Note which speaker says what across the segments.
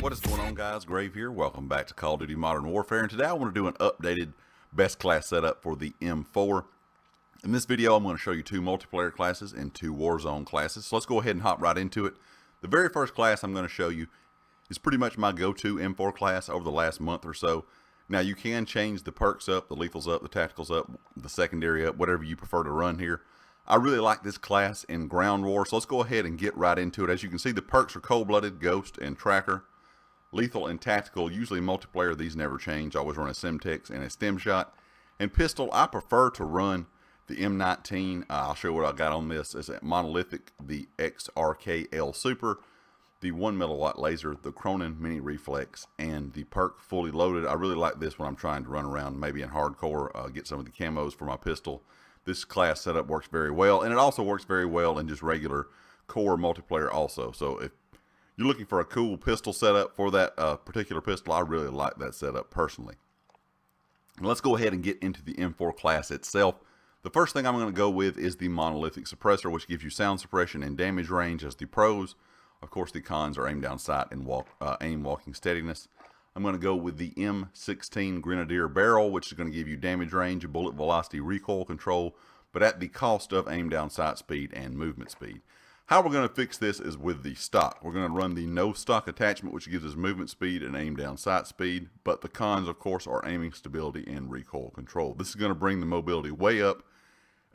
Speaker 1: What is going on, guys? Grave here. Welcome back to Call of Duty Modern Warfare, and today I want to do an updated best class setup for the M4. In this video I'm going to show you two multiplayer classes and two Warzone classes, so let's go ahead and hop right into it. The very first class I'm going to show you is pretty much my go-to M4 class over the last month or so. Now you can change the perks up, the lethals up, the tacticals up, the secondary up, whatever you prefer to run here. I really like this class in Ground War, so let's go ahead and get right into it. As you can see, the perks are Cold-Blooded, Ghost, and Tracker. Lethal and Tactical, usually multiplayer, these never change. I always run a Semtex and a Stem Shot. And Pistol, I prefer to run the M19. I'll show you what I got on this. It's a Monolithic, the XRKL Super, the 1 milliwatt laser, the Cronin Mini Reflex, and the perk Fully Loaded. I really like this when I'm trying to run around, maybe in hardcore, get some of the camos for my pistol. This class setup works very well, and it also works very well in just regular core multiplayer also. So if you're looking for a cool pistol setup for that particular pistol, I really like that setup personally. And let's go ahead and get into the M4 class itself. The first thing I'm going to go with is the Monolithic Suppressor, which gives you sound suppression and damage range as the pros. Of course, the cons are aim down sight and aim walking steadiness. I'm going to go with the M16 Grenadier Barrel, which is going to give you damage range, bullet velocity, recoil control, but at the cost of aim down sight speed and movement speed. How we're going to fix this is with the stock. We're going to run the no stock attachment, which gives us movement speed and aim down sight speed, but the cons, of course, are aiming stability and recoil control. This is going to bring the mobility way up.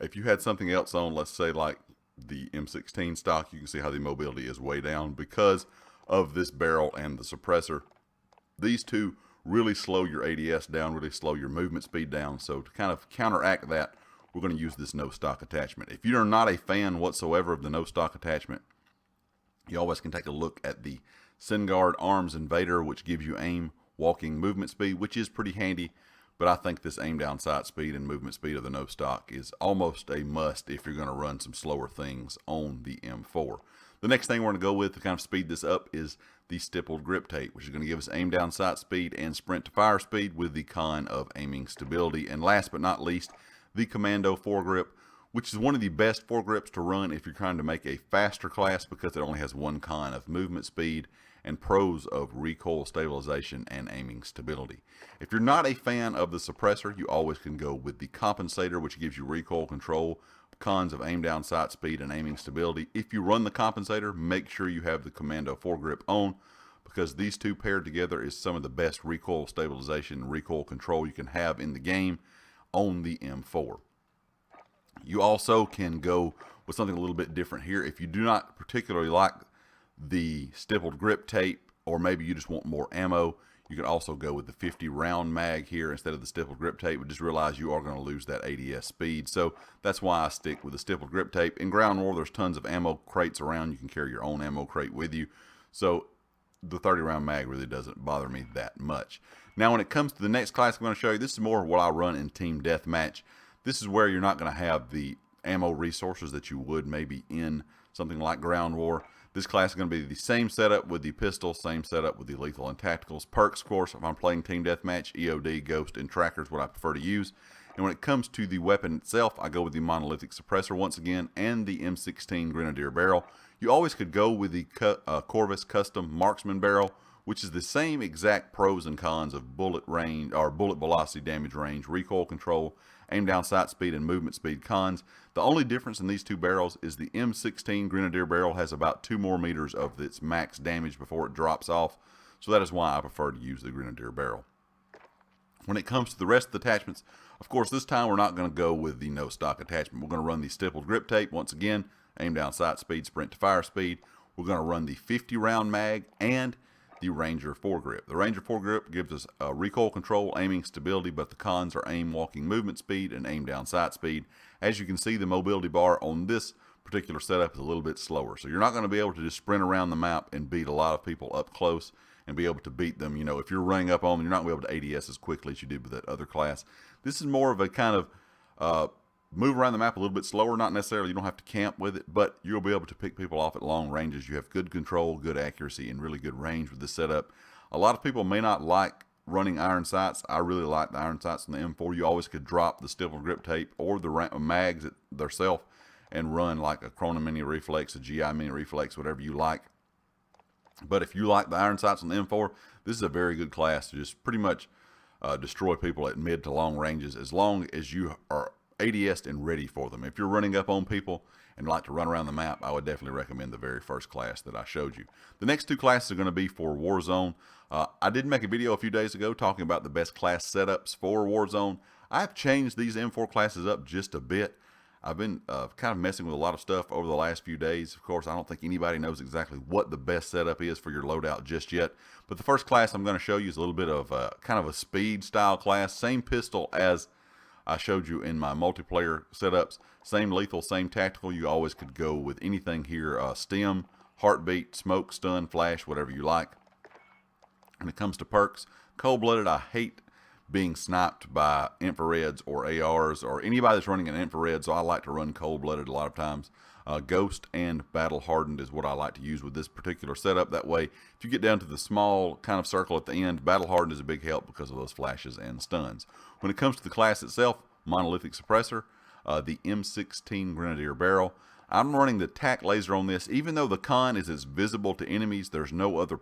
Speaker 1: If you had something else on, let's say like the M16 stock, you can see how the mobility is way down because of this barrel and the suppressor. These two really slow your ADS down, really slow your movement speed down. So to kind of counteract that, we're going to use this no stock attachment. If you're not a fan whatsoever of the no stock attachment, you always can take a look at the SynGuard Arms Invader, which gives you aim, walking, movement speed, which is pretty handy. But I think this aim down sight speed and movement speed of the no stock is almost a must if you're going to run some slower things on the M4. The next thing we're going to go with to kind of speed this up is the stippled grip tape, which is going to give us aim down sight speed and sprint to fire speed with the con of aiming stability. And last but not least, the Commando foregrip, which is one of the best foregrips to run if you're trying to make a faster class because it only has one con of movement speed and pros of recoil stabilization and aiming stability. If you're not a fan of the suppressor, you always can go with the compensator, which gives you recoil control, cons of aim down sight speed and aiming stability. If you run the compensator, make sure you have the Commando foregrip on, because these two paired together is some of the best recoil stabilization and recoil control you can have in the game on the M4. You also can go with something a little bit different here. If you do not particularly like the stippled grip tape, or maybe you just want more ammo, you can also go with the 50 round mag here instead of the stippled grip tape, but just realize you are going to lose that ADS speed. So that's why I stick with the stippled grip tape. In Ground War, there's tons of ammo crates around. You can carry your own ammo crate with you. So the 30 round mag really doesn't bother me that much. Now when it comes to the next class I'm going to show you, this is more what I run in Team Deathmatch. This is where you're not going to have the ammo resources that you would maybe in something like Ground War. This class is going to be the same setup with the pistol, same setup with the lethal and tacticals. Perks, of course, if I'm playing Team Deathmatch, EOD, Ghost, and Tracker is what I prefer to use. And when it comes to the weapon itself, I go with the Monolithic Suppressor once again and the M16 Grenadier Barrel. You always could go with the Corvus Custom Marksman Barrel, which is the same exact pros and cons of bullet range, or bullet velocity, damage range, recoil control, aim down sight speed, and movement speed cons. The only difference in these two barrels is the M16 Grenadier Barrel has about 2 more meters of its max damage before it drops off. So that is why I prefer to use the Grenadier Barrel. When it comes to the rest of the attachments, of course, this time we're not going to go with the no stock attachment. We're going to run the stippled grip tape once again, aim down sight speed, sprint to fire speed. We're going to run the 50 round mag and the Ranger foregrip. The Ranger foregrip gives us recoil control, aiming stability, but the cons are aim, walking, movement speed, and aim down sight speed. As you can see, the mobility bar on this particular setup is a little bit slower. So you're not going to be able to just sprint around the map and beat a lot of people up close and be able to beat them. You know, if you're running up on them, you're not going to be able to ADS as quickly as you did with that other class. This is more of a kind of move around the map a little bit slower. Not necessarily, you don't have to camp with it, but you'll be able to pick people off at long ranges. You have good control, good accuracy, and really good range with this setup. A lot of people may not like running iron sights. I really like the iron sights on the M4. You always could drop the stippled grip tape or the mags themselves and run like a Cronin Mini Reflex, a GI Mini Reflex, whatever you like. But if you like the iron sights on the M4, this is a very good class to just pretty much destroy people at mid to long ranges, as long as you are ADS'd and ready for them. If you're running up on people and like to run around the map, I would definitely recommend the very first class that I showed you. The next two classes are going to be for Warzone. I did make a video a few days ago talking about the best class setups for Warzone. I've changed these M4 classes up just a bit. I've been kind of messing with a lot of stuff over the last few days. Of course, I don't think anybody knows exactly what the best setup is for your loadout just yet. But the first class I'm going to show you is a little bit of kind of a speed style class. Same pistol as I showed you in my multiplayer setups. Same lethal, same tactical. You always could go with anything here. Stim, heartbeat, smoke, stun, flash, whatever you like. When it comes to perks, cold-blooded, I hate being sniped by infrareds or ARs or anybody that's running an infrared, so I like to run cold-blooded a lot of times. Ghost and battle hardened is what I like to use with this particular setup. That way, if you get down to the small kind of circle at the end, battle hardened is a big help because of those flashes and stuns. When it comes to the class itself, monolithic suppressor, the M16 Grenadier barrel. I'm running the TAC laser on this. Even though the con is as visible to enemies, there's no other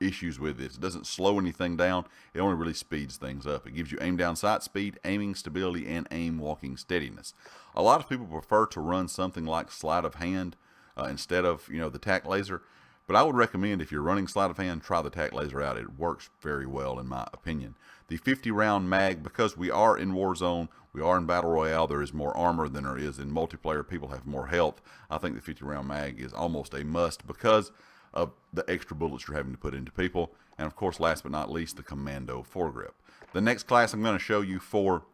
Speaker 1: issues with this. It doesn't slow anything down. It only really speeds things up. It gives you aim down sight speed, aiming stability, and aim walking steadiness. A lot of people prefer to run something like sleight of hand instead of the TAC laser, but I would recommend, if you're running sleight of hand, try the TAC laser out. It works very well in my opinion. The 50 round mag, because we are in Warzone, we are in Battle Royale, there is more armor than there is in multiplayer. People have more health. I think the 50 round mag is almost a must because of the extra bullets you're having to put into people. And of course, last but not least, the Commando foregrip. The next class I'm going to show you for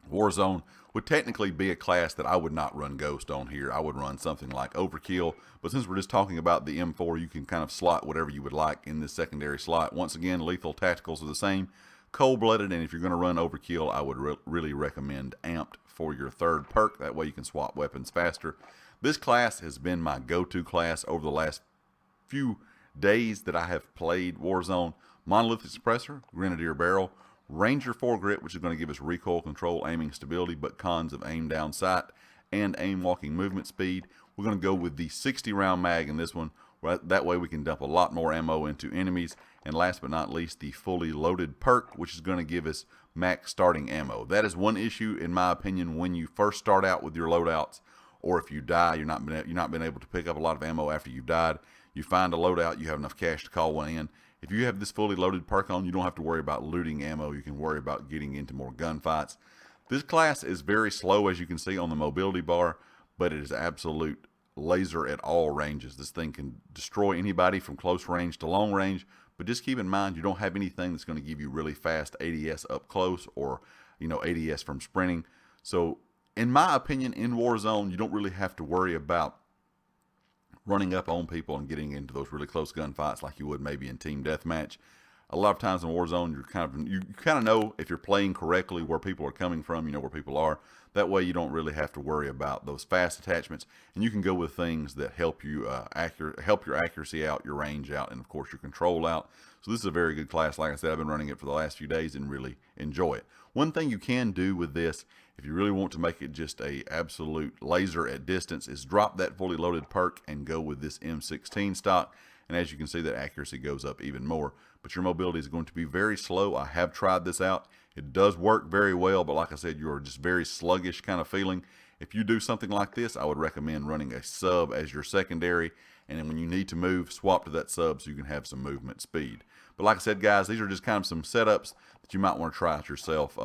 Speaker 1: Warzone would technically be a class that I would not run Ghost on here. I would run something like Overkill, but since we're just talking about the M4, you can kind of slot whatever you would like in this secondary slot. Once again, lethal tacticals are the same, cold-blooded, and if you're going to run Overkill, I would really recommend Amped for your third perk. That way you can swap weapons faster. This class has been my go-to class over the last few days that I have played Warzone. Monolithic suppressor, Grenadier barrel, Ranger foregrip, which is going to give us recoil control, aiming stability, but cons of aim down sight and aim walking movement speed. We're going to go with the 60 round mag in this one. That way we can dump a lot more ammo into enemies. And last but not least, the fully loaded perk, which is going to give us max starting ammo. That is one issue, in my opinion, when you first start out with your loadouts, or if you die, you're not been able to pick up a lot of ammo after you've died. You find a loadout, you have enough cash to call one in. If you have this fully loaded perk on, you don't have to worry about looting ammo. You can worry about getting into more gunfights. This class is very slow, as you can see on the mobility bar, but it is absolute laser at all ranges. This thing can destroy anybody from close range to long range, but just keep in mind you don't have anything that's going to give you really fast ADS up close or ADS from sprinting. So in my opinion, in Warzone, you don't really have to worry about running up on people and getting into those really close gunfights like you would maybe in team deathmatch. A lot of times in Warzone, you kind of know if you're playing correctly where people are coming from. You know where people are. That way, you don't really have to worry about those fast attachments, and you can go with things that help you help your accuracy out, your range out, and of course your control out. So this is a very good class. Like I said, I've been running it for the last few days and really enjoy it. One thing you can do with this, if you really want to make it just a absolute laser at distance, is drop that fully loaded perk and go with this M16 stock. And as you can see, that accuracy goes up even more. But your mobility is going to be very slow. I have tried this out. It does work very well, but like I said, you're just very sluggish kind of feeling. If you do something like this, I would recommend running a sub as your secondary. And then when you need to move, swap to that sub so you can have some movement speed. But like I said, guys, these are just kind of some setups that you might want to try out yourself.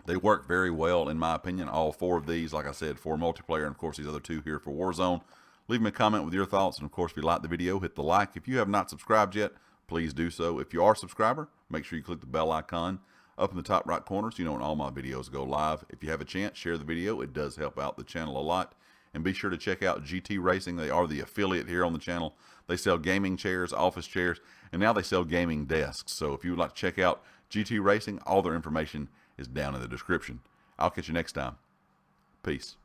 Speaker 1: They work very well, in my opinion, all four of these, like I said, for multiplayer, and of course these other two here for Warzone. Leave me a comment with your thoughts, and of course, if you like the video, hit the like. If you have not subscribed yet, please do so. If you are a subscriber, make sure you click the bell icon up in the top right corner so you know when all my videos go live. If you have a chance, share the video. It does help out the channel a lot. And be sure to check out GT Racing. They are the affiliate here on the channel. They sell gaming chairs, office chairs, and now they sell gaming desks. So if you would like to check out GT Racing, all their information is down in the description. I'll catch you next time. Peace.